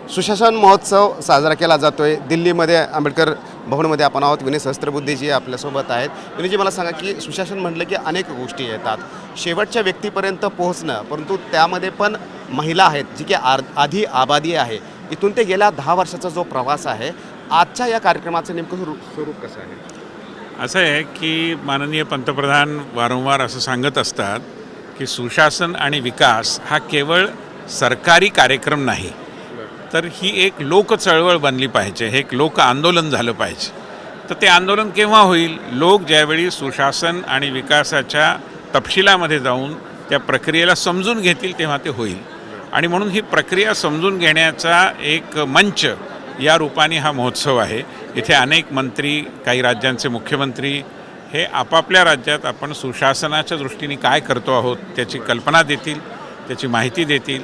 सुशासन महोत्सव साजरा केला जातोय दिल्लीमध्ये आंबेडकर भवनमध्ये आपण आहोत। विनय सहस्त्रबुद्धेजी आपल्यासोबत आहेत। विनयजी, मला सांगा की सुशासन म्हटलं की अनेक गोष्टी येतात, शेवटच्या व्यक्तीपर्यंत पोहोचणं, परंतु त्यामध्ये पण महिला आहेत जी की आधी आबादी आहे। इथून ते गेल्या 10 वर्षाचा जो प्रवास आहे, आजच्या या कार्यक्रमाचं नेमकं स्वरूप कसं आहे? असं आहे की माननीय पंतप्रधान वारंवार असं सांगत असतात की सुशासन आणि विकास हा केवळ सरकारी कार्यक्रम नाही, तर ही एक लोक चळवळ बनली पाहिजे, हे एक लोक आंदोलन झालं पाहिजे। तर ते आंदोलन केव्हा होईल? लोक ज्यावेळी सुशासन आणि विकासाच्या तपशिलामध्ये जाऊन त्या प्रक्रियेला समजून घेतील तेव्हा ते होईल। आणि म्हणून ही प्रक्रिया समजून घेण्याचा एक मंच या रूपाने हा महोत्सव आहे। इथे अनेक मंत्री, काही राज्यांचे मुख्यमंत्री हे आपापल्या राज्यात आपण सुशासनाच्या दृष्टीने काय करतो आहोत त्याची कल्पना देतील, त्याची माहिती देतील,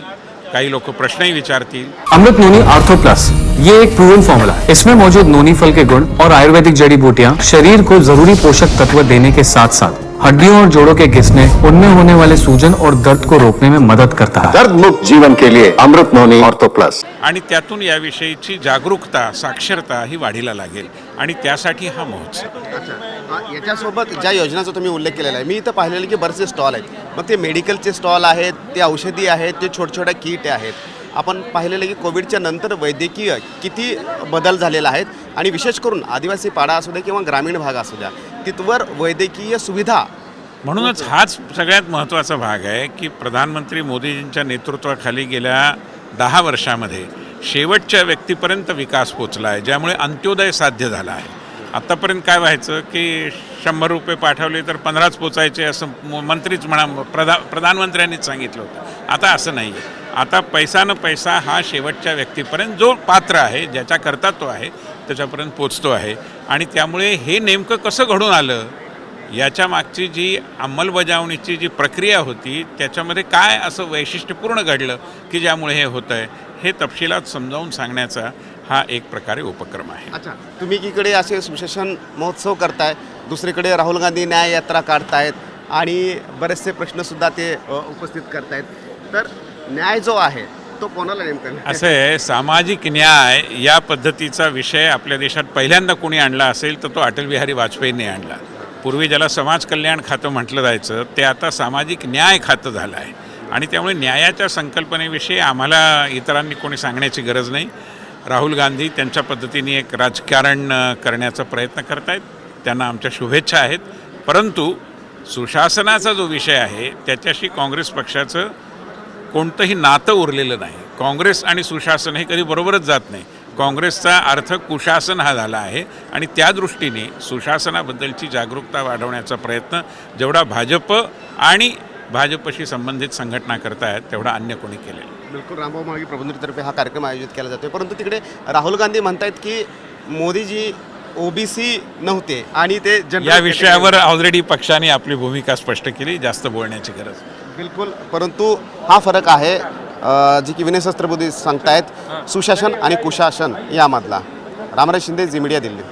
कई लोग प्रश्न ही विचारतील। अमृत नोनी आर्थो प्लस, ये एक प्रूवन फॉर्मूला है। इसमें मौजूद नोनी फल के गुण और आयुर्वेदिक जड़ी बूटियां शरीर को जरूरी पोषक तत्व देने के साथ साथ हड्डियों और जोड़ों के घिसने, उनमें होने वाले सूजन और दर्द को रोकने में मदद करता है। दर्द मुक्त जीवन के लिए अमृत नोनी आर्थो प्लस। आणि त्यातून याविषयीची जागरूकता, साक्षरता ही वाढीला लागेल आणि त्यासाठी हा महोत्सव। अच्छा, याच्यासोबत ज्या योजनाचा तुम्ही उल्लेख केलेला आहे, मी इथं पाहिलेलं की बरेचसे स्टॉल आहेत। मग ते मेडिकलचे स्टॉल आहेत, ते औषधी आहेत, ते छोट्या किट आहेत। आपण पाहिलेलं की कोविडच्या नंतर वैद्यकीय किती बदल झालेला आहेत आणि विशेष करून आदिवासी पाडा असू द्या किंवा ग्रामीण भाग असू द्या, तिथवर वैद्यकीय सुविधा। म्हणूनच हाच सगळ्यात महत्त्वाचा भाग आहे की प्रधानमंत्री मोदीजींच्या नेतृत्वाखाली गेल्या 10 वर्षामध्ये शेवटच्या व्यक्तीपर्यंत विकास पोचला आहे, ज्यामुळे अंत्योदय साध्य झाला आहे। आत्तापर्यंत काय व्हायचं की 100 रुपये पाठवले तर 15च पोचायचे असं मंत्रीच प्रधानमंत्र्यांनीच सांगितलं होतं। आता असं नाही आहे। आता पैसा न पैसा हा शेवटच्या व्यक्तीपर्यंत जो पात्र आहे, ज्याच्याकरता तो आहे, त्याच्यापर्यंत पोचतो आहे। आणि त्यामुळे हे नेमकं कसं घडून आलं, याच्या मागची जी अंमलबजावणीची जी प्रक्रिया होती त्याच्यामध्ये काय असं वैशिष्ट्यपूर्ण घडलं की ज्यामुळे हे होतं आहे, हे तपशिलात समजावून सांगण्याचा हा एक प्रकारे उपक्रम आहे। अच्छा, तुम्ही एकीकडे असे सुशासन महोत्सव करताय, दुसरीकडे राहुल गांधी न्याय यात्रा काढतायत आणि बरेचसे प्रश्नसुद्धा ते उपस्थित करतायत। तर न्याय जो आहे तो कोणाला नेमका? असं आहे, सामाजिक न्याय या पद्धतीचा विषय आपल्या देशात पहिल्यांदा कोणी आणला असेल तर तो अटल बिहारी वाजपेयींनी आणला। पूर्वी ज्याला समाज कल्याण खातं म्हटलं जायचं ते आता सामाजिक न्याय खातं झालं आहे। आणि त्यामुळे न्यायाच्या संकल्पनेविषयी आम्हाला इतरांनी कोणी सांगण्याची गरज नाही। राहुल गांधी त्यांच्या पद्धतीने एक राजकारण करण्याचा प्रयत्न करत आहेत, त्यांना आमच्या शुभेच्छा आहेत। परंतु सुशासनाचा जो विषय आहे त्याच्याशी काँग्रेस पक्षाचं कोणतंही नातं उरलेलं नाही। काँग्रेस आणि सुशासन हे कधी बरोबरच जात नाही। काँग्रेसचा अर्थ कुशासन हा झाला आहे आणि त्या दृष्टीने सुशासनाबद्दलची जागरूकता वाढवण्याचा प्रयत्न जेवढा भाजप आणि भाजपशी संबंधित संघटना करतायत तेवढा अन्य कोणी केलेला। बिलकुल, रामभाऊ म्हाळगी प्रबंधतर्फे हा कार्यक्रम आयोजित केला जातोय। परंतु तिकडे राहुल गांधी म्हणतायत की मोदीजी ओबीसी नव्हते आणि ते या विषयावर ऑलरेडी पक्षाने आपली भूमिका स्पष्ट केली, जास्त बोलण्याची गरज। बिलकुल, परंतु हा फरक आहे जी की विनय सहस्त्रबुद्धे सांगतायत सुशासन आणि कुशासन यामधला। रामराज शिंदे, झी मीडिया, दिल्ली।